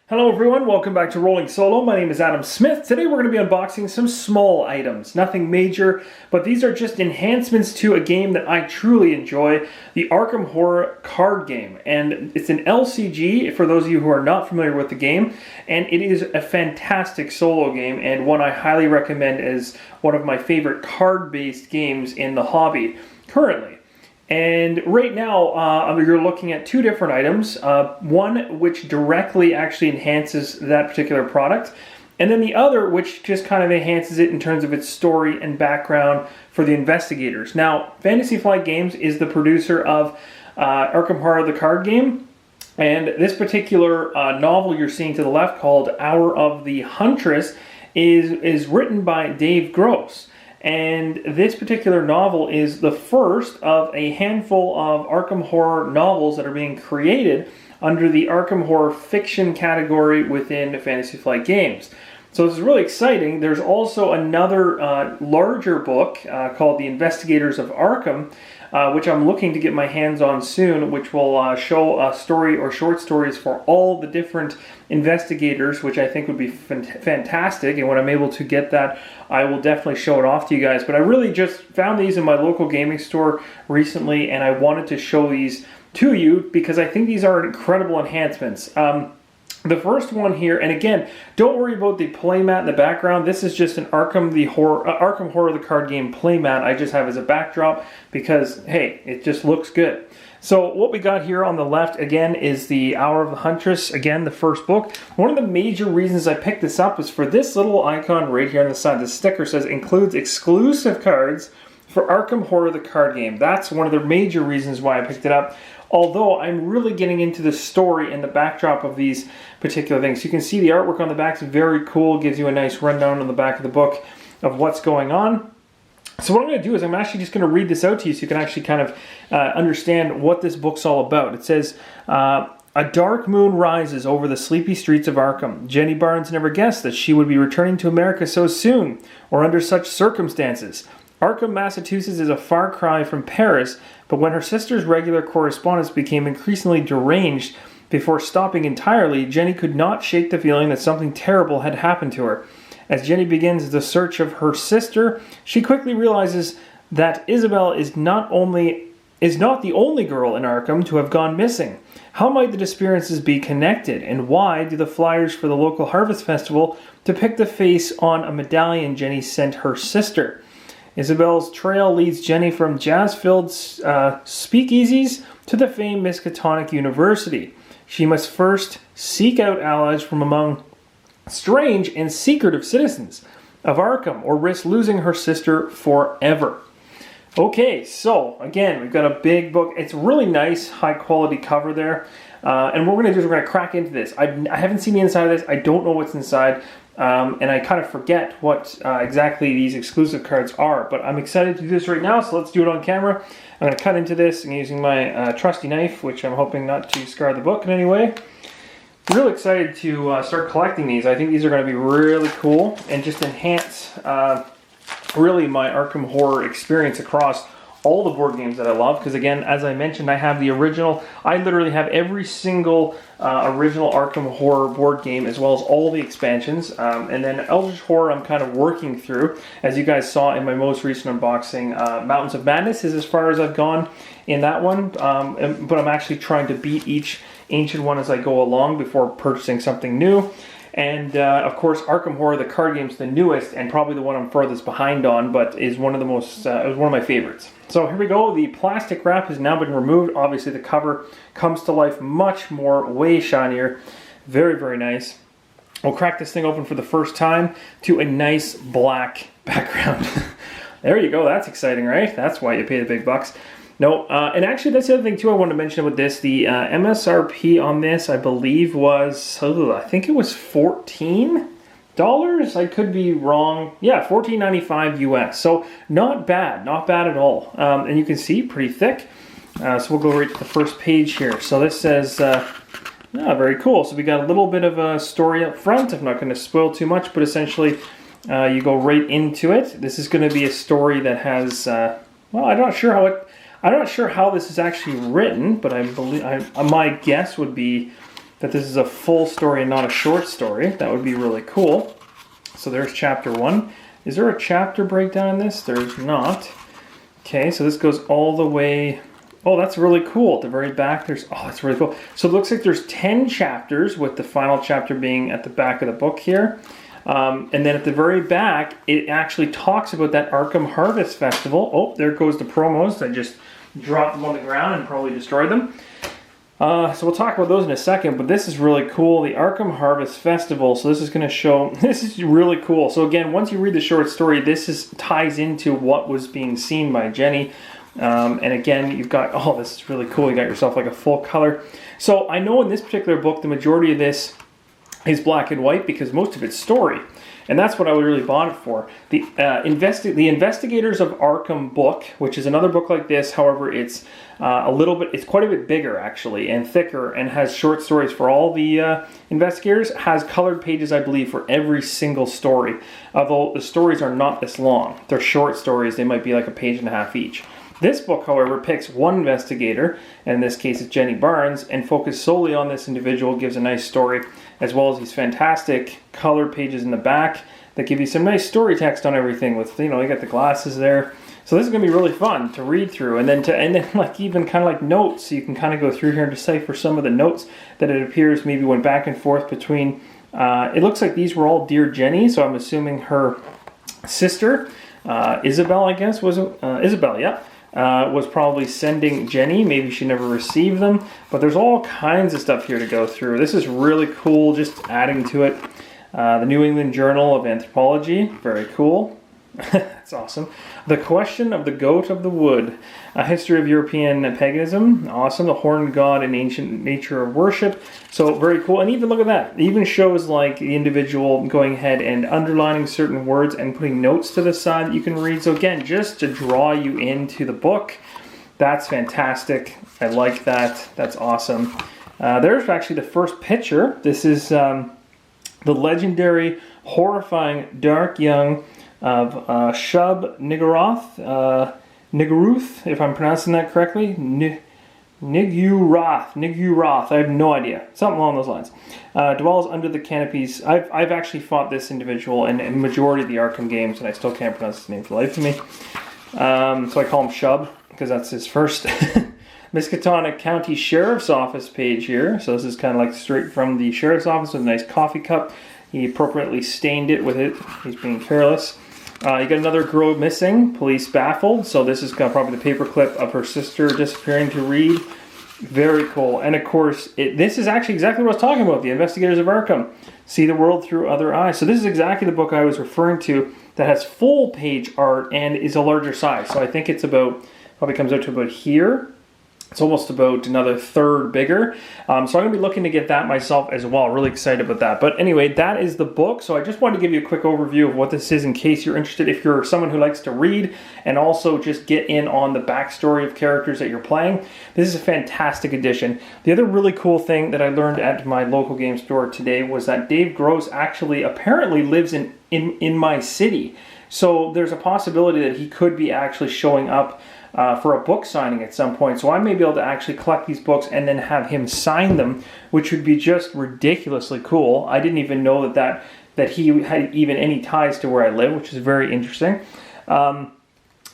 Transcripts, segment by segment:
Hello everyone, welcome back to Rolling Solo. My name is Adam Smith. Today we're going to be unboxing some small items. Nothing major, but these are just enhancements to a game that I truly enjoy, the Arkham Horror card game. And it's an LCG, for those of you who are not familiar with the game, and it is a fantastic solo game and one I highly recommend as one of my favorite card-based games in the hobby currently. And right now, you're looking at two different items. One which directly actually enhances that particular product, and then the other which just kind of enhances it in terms of its story and background for the investigators. Now, Fantasy Flight Games is the producer of Arkham Horror, the card game, and this particular novel you're seeing to the left, called Hour of the Huntress, is written by Dave Gross. And this particular novel is the first of a handful of Arkham Horror novels that are being created under the Arkham Horror fiction category within Fantasy Flight Games. So this is really exciting. There's also another larger book called The Investigators of Arkham, which I'm looking to get my hands on soon, which will show a story or short stories for all the different investigators, which I think would be fantastic. And when I'm able to get that, I will definitely show it off to you guys. But I really just found these in my local gaming store recently, and I wanted to show these to you because I think these are incredible enhancements. The first one here, and again, don't worry about the playmat in the background. This is just an Arkham Horror the card game playmat I just have as a backdrop because, hey, it just looks good. So what we got here on the left, again, is the Hour of the Huntress, again, the first book. One of the major reasons I picked this up is for this little icon right here on the side. The sticker says, includes exclusive cards for Arkham Horror the card game. That's one of the major reasons why I picked it up. Although I'm really getting into the story and the backdrop of these particular things. You can see the artwork on the back is very cool, gives you a nice rundown on the back of the book of what's going on. So what I'm going to do is I'm actually just going to read this out to you so you can actually kind of understand what this book's all about. It says, a dark moon rises over the sleepy streets of Arkham. Jenny Barnes never guessed that she would be returning to America so soon, or under such circumstances. Arkham, Massachusetts is a far cry from Paris, but when her sister's regular correspondence became increasingly deranged before stopping entirely, Jenny could not shake the feeling that something terrible had happened to her. As Jenny begins the search of her sister, she quickly realizes that Isabel is not the only girl in Arkham to have gone missing. How might the disappearances be connected, and why do the flyers for the local Harvest Festival depict the face on a medallion Jenny sent her sister? Isabel's trail leads Jenny from jazz-filled speakeasies to the famed Miskatonic University. She must first seek out allies from among strange and secretive citizens of Arkham, or risk losing her sister forever. Okay, so again, we've got a big book. It's a really nice, high-quality cover there. And what we're going to do is we're going to crack into this. I haven't seen the inside of this. I don't know what's inside. And I kind of forget what exactly these exclusive cards are. But I'm excited to do this right now, so let's do it on camera. I'm going to cut into this using my trusty knife, which I'm hoping not to scar the book in any way. Really excited to start collecting these. I think these are going to be really cool and just enhance really my Arkham Horror experience across all the board games that I love, because again, as I mentioned, I have the original. I literally have every single original Arkham Horror board game, as well as all the expansions. And then Eldritch Horror I'm kind of working through. As you guys saw in my most recent unboxing, Mountains of Madness is as far as I've gone in that one. But I'm actually trying to beat each ancient one as I go along before purchasing something new. And of course, Arkham Horror, the card game, is the newest and probably the one I'm furthest behind on, but is one of the most, it was one of my favorites. So here we go. The plastic wrap has now been removed. Obviously, the cover comes to life much more, way shinier. Very, very nice. We'll crack this thing open for the first time to a nice black background. There you go. That's exciting, right? That's why you pay the big bucks. No, and actually that's the other thing too I wanted to mention about this. The MSRP on this, I believe, was, I think it was $14? I could be wrong. Yeah, $14.95 US. So not bad at all. And you can see, pretty thick. So we'll go right to the first page here. So this says, very cool. So we got a little bit of a story up front. I'm not going to spoil too much, but essentially you go right into it. This is going to be a story that has, well, I'm not sure how this is actually written, but I believe my guess would be that this is a full story and not a short story. That would be really cool. So there's chapter 1. Is there a chapter breakdown in this? There's not. Okay, so this goes all the way... Oh, that's really cool. At the very back, there's... Oh, that's really cool. So it looks like there's 10 chapters, with the final chapter being at the back of the book here. And then at the very back, it actually talks about that Arkham Harvest Festival. Oh, there goes the promos. I just dropped them on the ground and probably destroyed them. So we'll talk about those in a second, but this is really cool. The Arkham Harvest Festival. So this is going to show... This is really cool. So again, once you read the short story, this ties into what was being seen by Jenny. And again, you've got... Oh, this is really cool. You got yourself like a full color. So I know in this particular book, the majority of this is black and white because most of it's story. And that's what I really bought it for. The Investigators of Arkham book, which is another book like this. However, it's it's quite a bit bigger actually and thicker, and has short stories for all the investigators. Has colored pages, I believe, for every single story. Although the stories are not this long. They're short stories. They might be like a page and a half each. This book, however, picks one investigator, and in this case it's Jenny Barnes, and focuses solely on this individual, gives a nice story, as well as these fantastic color pages in the back that give you some nice story text on everything with, you got the glasses there. So this is going to be really fun to read through, and then like even kind of like notes, so you can kind of go through here and decipher some of the notes that it appears maybe went back and forth between, it looks like these were all Dear Jenny, so I'm assuming her sister, Isabel, I guess, was it? Isabel, yeah. Was probably sending Jenny. Maybe she never received them. But there's all kinds of stuff here to go through. This is really cool, just adding to it. The New England Journal of Anthropology. Very cool. That's awesome. The Question of the Goat of the Wood. A History of European Paganism. Awesome. The Horned God and Ancient Nature of Worship. So very cool. And even look at that. It even shows like the individual going ahead and underlining certain words and putting notes to the side that you can read. So again, just to draw you into the book. That's fantastic. I like that. That's awesome. There's actually the first picture. This is the legendary, horrifying, dark young of Shub Niggurath, if I'm pronouncing that correctly. Niggurath, I have no idea. Something along those lines. Dwells under the canopies. I've actually fought this individual in a majority of the Arkham games, and I still can't pronounce his name for the life of me. So I call him Shub, because that's his first. Miskatonic County Sheriff's Office page here. So this is kind of like straight from the Sheriff's Office with a nice coffee cup. He appropriately stained it with it. He's being careless. You got another girl missing, police baffled. So this is probably the paperclip of her sister disappearing to read. Very cool. And of course, this is actually exactly what I was talking about. The Investigators of Arkham. See the world through other eyes. So this is exactly the book I was referring to that has full page art and is a larger size. So I think it's probably comes out to about here. It's almost about another third bigger. So I'm going to be looking to get that myself as well. Really excited about that. But anyway, that is the book. So I just wanted to give you a quick overview of what this is in case you're interested. If you're someone who likes to read and also just get in on the backstory of characters that you're playing, this is a fantastic edition. The other really cool thing that I learned at my local game store today was that Dave Gross actually apparently lives in my city. So there's a possibility that he could be actually showing up for a book signing at some point. So I may be able to actually collect these books and then have him sign them, which would be just ridiculously cool. I didn't even know that he had even any ties to where I live, which is very interesting. And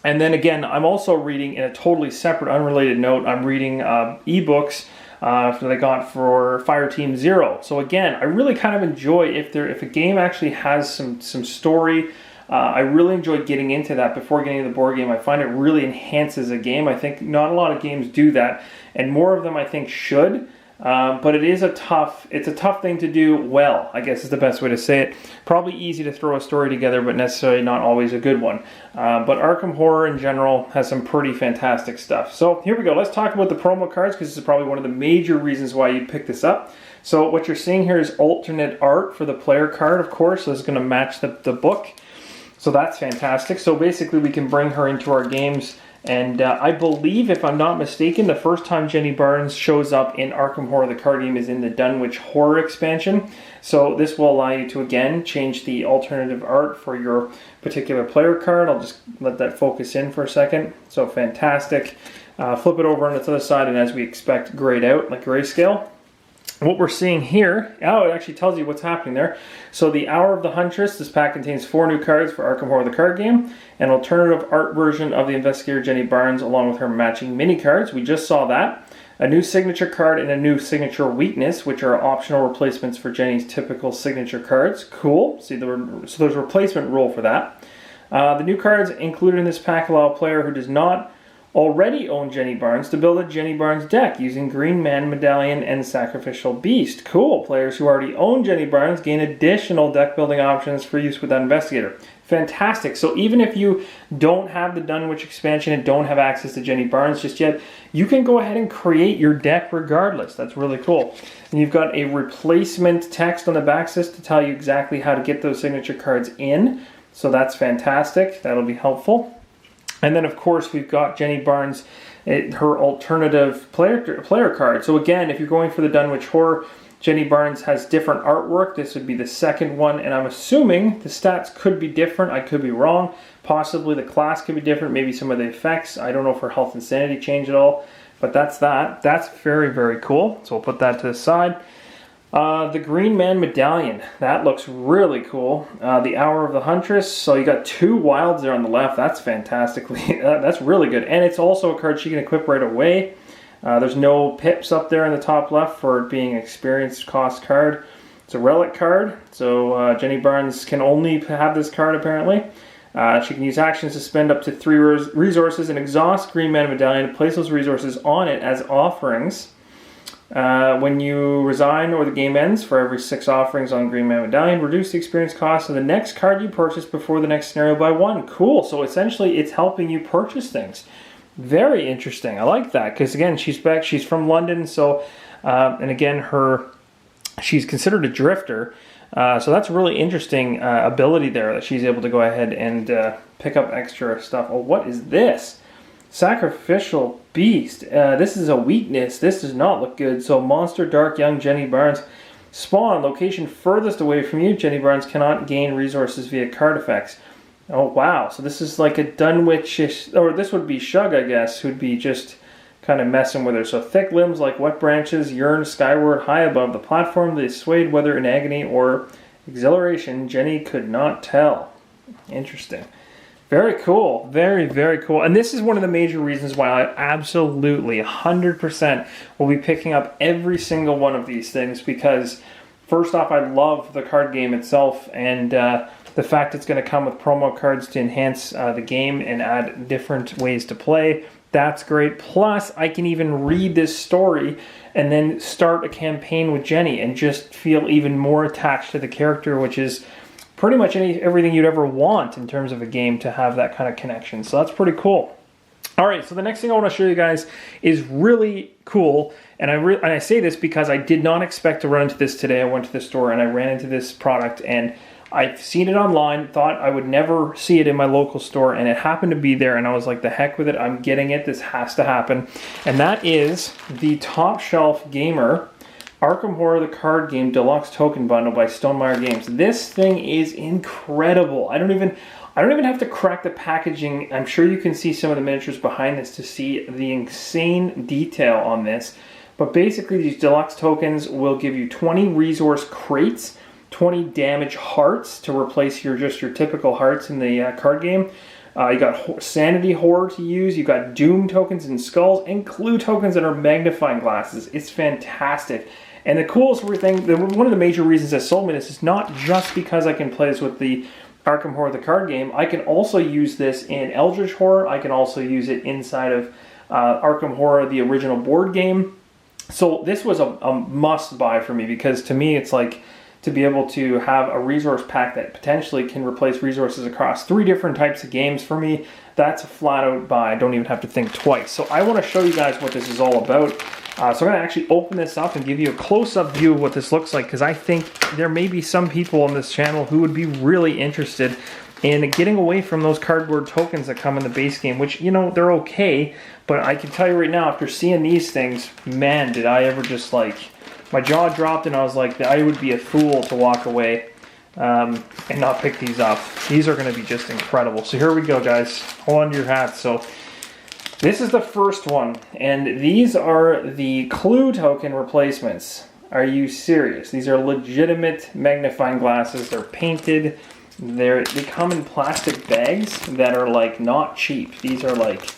then again, I'm also reading, in a totally separate, unrelated note, I'm reading ebooks that I got for Fireteam Zero. So again, I really kind of enjoy if a game actually has some story. I really enjoy getting into that before getting into the board game. I find it really enhances a game. I think not a lot of games do that, and more of them I think should. But it's a tough thing to do well, I guess is the best way to say it. Probably easy to throw a story together, but necessarily not always a good one. But Arkham Horror in general has some pretty fantastic stuff. So here we go. Let's talk about the promo cards, because this is probably one of the major reasons why you pick this up. So what you're seeing here is alternate art for the player card, of course. So it's going to match the book. So that's fantastic. So basically we can bring her into our games. And I believe, if I'm not mistaken, the first time Jenny Barnes shows up in Arkham Horror, the card game, is in the Dunwich Horror expansion. So this will allow you to, again, change the alternative art for your particular player card. I'll just let that focus in for a second. So fantastic. Flip it over on its other side, and as we expect, grayed out, like grayscale. what we're seeing here, oh, it actually tells you what's happening there. So the Hour of the Huntress, this pack contains 4 new cards for Arkham Horror the card game, an alternative art version of the investigator Jenny Barnes along with her matching mini cards. We just saw that. A new signature card and a new signature weakness, which are optional replacements for Jenny's typical signature cards. Cool. See, so there's a replacement rule for that. The new cards included in this pack allow a player who does not already own Jenny Barnes to build a Jenny Barnes deck using Green Man Medallion and Sacrificial Beast. Cool. Players who already own Jenny Barnes gain additional deck building options for use with that investigator. Fantastic. So even if you don't have the Dunwich expansion and don't have access to Jenny Barnes just yet, you can go ahead and create your deck regardless. That's really cool. And you've got a replacement text on the back to tell you exactly how to get those signature cards in. So that's fantastic. That'll be helpful. And then, of course, we've got Jenny Barnes, her alternative player card. So again, if you're going for the Dunwich Horror, Jenny Barnes has different artwork. This would be the second one, and I'm assuming the stats could be different. I could be wrong. Possibly the class could be different. Maybe some of the effects. I don't know if her health and sanity change at all. But that's that. That's very, very cool. So we'll put that to the side. The Green Man Medallion, that looks really cool. The Hour of the Huntress, so you got 2 wilds there on the left. That's fantastically, that's really good. And it's also a card she can equip right away. There's no pips up there in the top left for it being an experience cost card. It's a relic card, so Jenny Barnes can only have this card apparently. She can use actions to spend up to 3 resources and exhaust Green Man Medallion to place those resources on it as offerings. When you resign or the game ends, for every 6 offerings on Green Man Medallion, reduce the experience cost of the next card you purchase before the next scenario by 1. Cool. So essentially it's helping you purchase things. Very interesting. I like that because again, she's back. She's from London, so and again, she's considered a drifter. So that's a really interesting ability there that she's able to go ahead and pick up extra stuff. Oh, what is this? Sacrificial Beast. This is a weakness. This does not look good. So Monster Dark Young Jenny Barnes. Spawn. Location furthest away from you. Jenny Barnes cannot gain resources via card effects. Oh wow. So this is like a Dunwich, or this would be Shug, I guess, who'd be just kind of messing with her. So thick limbs like wet branches yearn skyward high above the platform. They swayed whether in agony or exhilaration. Jenny could not tell. Interesting. Very cool. Very, very cool. And this is one of the major reasons why I absolutely 100% will be picking up every single one of these things because first off, I love the card game itself and the fact it's going to come with promo cards to enhance the game and add different ways to play. That's great. Plus, I can even read this story and then start a campaign with Jenny and just feel even more attached to the character, which is pretty much everything you'd ever want in terms of a game to have that kind of connection. So that's pretty cool. All right, so the next thing I want to show you guys is really cool, and I say this because I did not expect to run into this today. I went to the store and I ran into this product, and I've seen it online, thought I would never see it in my local store, and it happened to be there, and I was like, the heck with it, I'm getting it, this has to happen. And that is the Top Shelf Gamer Arkham Horror the Card Game Deluxe Token Bundle by Stonemaier Games. This thing is incredible. I don't even have to crack the packaging. I'm sure you can see some of the miniatures behind this to see the insane detail on this. But basically, these deluxe tokens will give you 20 resource crates, 20 damage hearts to replace your typical hearts in the card game. You got Sanity Horror to use. You got Doom tokens and Skulls, and Clue tokens that are magnifying glasses. It's fantastic. And the coolest thing, one of the major reasons that sold me this is not just because I can play this with the Arkham Horror the card game. I can also use this in Eldritch Horror. I can also use it inside of Arkham Horror, the original board game. So this was a must buy for me because to me it's like to be able to have a resource pack that potentially can replace resources across 3 different types of games. For me, that's a flat out buy. I don't even have to think twice. So I want to show you guys what this is all about. So I'm going to actually open this up and give you a close-up view of what this looks like because I think there may be some people on this channel who would be really interested in getting away from those cardboard tokens that come in the base game, which, you know, they're okay, but I can tell you right now, after seeing these things, man, did I ever just like, my jaw dropped and I was like, I would be a fool to walk away and not pick these up. These are going to be just incredible. So here we go, guys. Hold on to your hats. So this is the first one, and these are the Clue token replacements. Are you serious? These are legitimate magnifying glasses. They're painted. They come in plastic bags that are like not cheap. These are like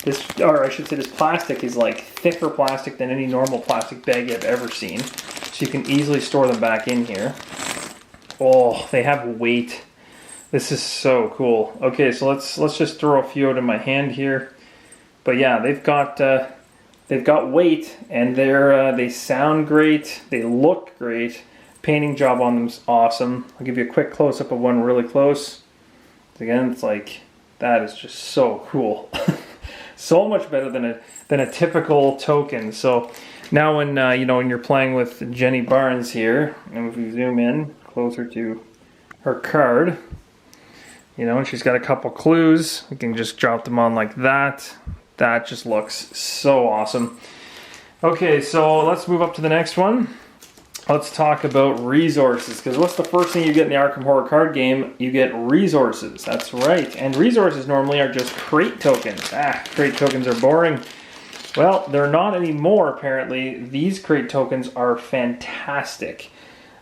this, or I should say, this plastic is like thicker plastic than any normal plastic bag I've ever seen. So you can easily store them back in here. Oh, they have weight. This is so cool. Okay, so let's just throw a few out in my hand here. But yeah, they've got weight, and they sound great. They look great. Painting job on them's awesome. I'll give you a quick close up of one really close. Again, it's like, that is just so cool. So much better than a typical token. So now when when you're playing with Jenny Barnes here, and if we zoom in closer to her card, and she's got a couple clues, we can just drop them on like that. That just looks so awesome. Okay, so let's move up to the next one. Let's talk about resources, because what's the first thing you get in the Arkham Horror card game? You get resources. That's right. And resources normally are just crate tokens. Crate tokens are boring. Well, they're not anymore, apparently. These crate tokens are fantastic.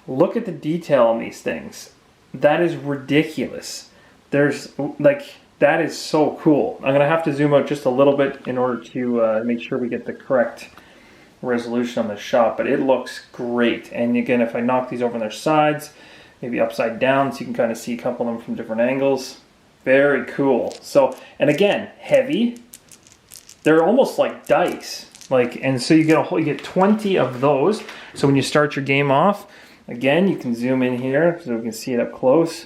Look at the detail on these things. That is ridiculous. That is so cool. I'm going to have to zoom out just a little bit in order to make sure we get the correct resolution on the shot, but it looks great. And again, if I knock these over on their sides, maybe upside down, so you can kind of see a couple of them from different angles. Very cool. So, and again, heavy. They're almost like dice. And so you get 20 of those. So when you start your game off, again, you can zoom in here so we can see it up close.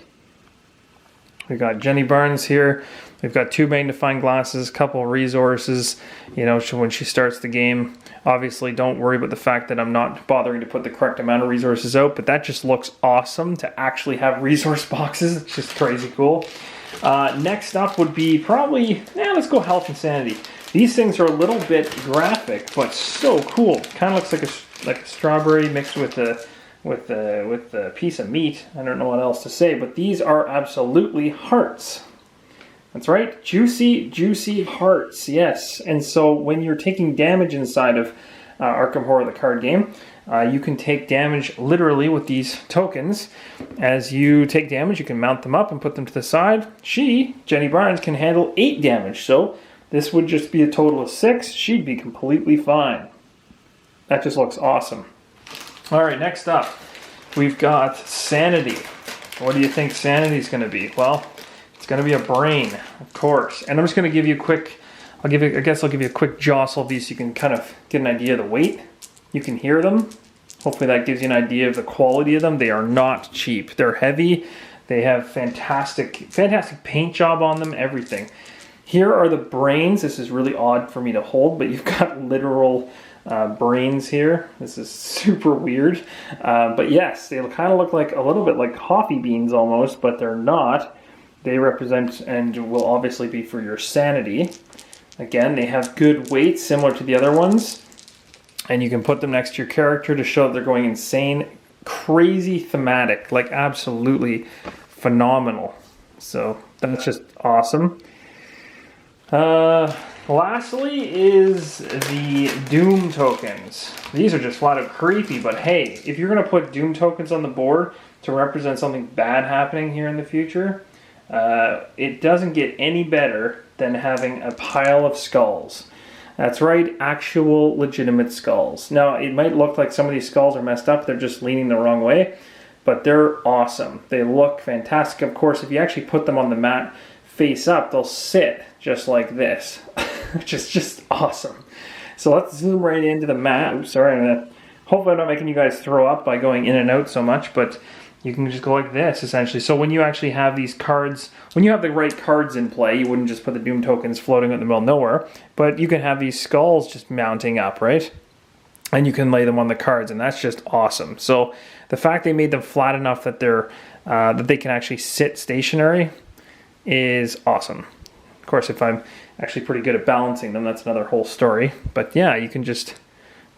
We've got Jenny Barnes here. We've got 2 magnifying glasses, a couple of resources, when she starts the game. Obviously, don't worry about the fact that I'm not bothering to put the correct amount of resources out, but that just looks awesome to actually have resource boxes. It's just crazy cool. Next up would be probably, let's go health and sanity. These things are a little bit graphic, but so cool. Kind of looks like a strawberry mixed with a piece of meat. I don't know what else to say, but these are absolutely hearts. That's right, juicy hearts, yes. And so when you're taking damage inside of Arkham Horror, the card game, you can take damage literally with these tokens. As you take damage, you can mount them up and put them to the side. Jenny Barnes, can handle 8 damage, so this would just be a total of 6. She'd be completely fine. That just looks awesome. All right, next up, we've got sanity. What do you think sanity is going to be? Well, it's going to be a brain, of course. And I'm just going to give you a quick, I'll give you a quick jostle of these so you can kind of get an idea of the weight. You can hear them. Hopefully that gives you an idea of the quality of them. They are not cheap. They're heavy. They have fantastic paint job on them, everything. Here are the brains. This is really odd for me to hold, but you've got literal brains here. This is super weird. But yes, they kind of look like a little bit like coffee beans almost, but they're not. They represent and will obviously be for your sanity. Again, they have good weight, similar to the other ones. And you can put them next to your character to show that they're going insane. Crazy thematic, like absolutely phenomenal. So that's just awesome. Lastly is the Doom tokens. These are just flat out creepy, but hey, if you're going to put Doom tokens on the board to represent something bad happening here in the future, it doesn't get any better than having a pile of skulls. That's right, actual legitimate skulls. Now, it might look like some of these skulls are messed up, they're just leaning the wrong way, but they're awesome. They look fantastic. Of course, if you actually put them on the mat face up, they'll sit just like this, which is just awesome. So let's zoom right into the mat. Oops, sorry, hopefully I'm not making you guys throw up by going in and out so much, but you can just go like this, essentially. So when you actually have these cards, when you have the right cards in play, you wouldn't just put the Doom tokens floating out in the middle of nowhere, but you can have these skulls just mounting up, right? And you can lay them on the cards, and that's just awesome. So the fact they made them flat enough that that they can actually sit stationary is awesome. Of course, if I'm actually pretty good at balancing them, that's another whole story. But yeah, you can just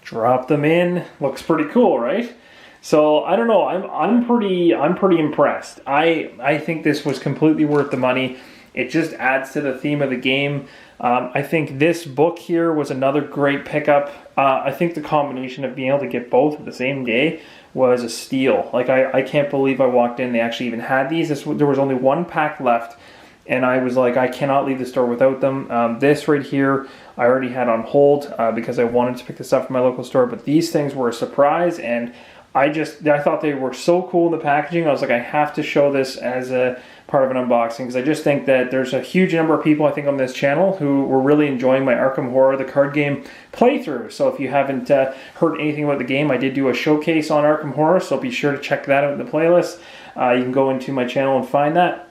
drop them in. Looks pretty cool, right? So I don't know. I'm pretty impressed. I think this was completely worth the money. It just adds to the theme of the game. I think this book here was another great pickup. I think the combination of being able to get both the same day was a steal. Like, I can't believe I walked in, they actually even had these. There was only one pack left, and I was like, I cannot leave the store without them. This right here, I already had on hold because I wanted to pick this up from my local store, but these things were a surprise, and I thought they were so cool in the packaging. I was like, I have to show this as a part of an unboxing, because I just think that there's a huge number of people, I think, on this channel who were really enjoying my Arkham Horror, the card game playthrough. So if you haven't heard anything about the game, I did do a showcase on Arkham Horror, so be sure to check that out in the playlist. You can go into my channel and find that.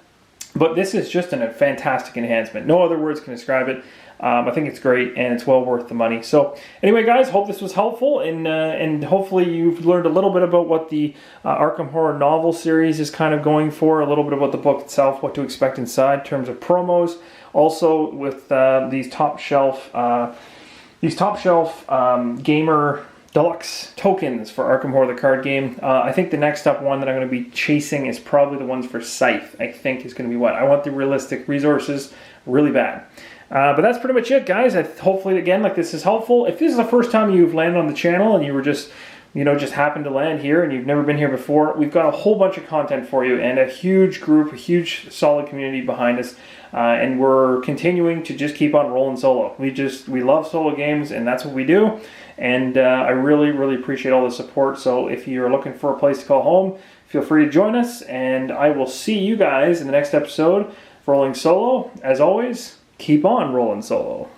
But this is just a fantastic enhancement. No other words can describe it. I think it's great, and it's well worth the money. So anyway, guys, hope this was helpful, and hopefully you've learned a little bit about what the Arkham Horror Novel series is kind of going for, a little bit about the book itself, what to expect inside in terms of promos. Also with these top shelf gamer Deluxe tokens for Arkham Horror the card game. I think the next up one that I'm going to be chasing is probably the ones for Scythe. I think is going to be what I want, the realistic resources really bad. But that's pretty much it, guys. Hopefully, again, like, this is helpful. If this is the first time you've landed on the channel and you were just happened to land here and you've never been here before, we've got a whole bunch of content for you and a huge group, a huge solid community behind us. And we're continuing to just keep on rolling solo. We love solo games, and that's what we do. And I really, really appreciate all the support. So if you're looking for a place to call home, feel free to join us. And I will see you guys in the next episode of Rolling Solo. As always, keep on rolling solo.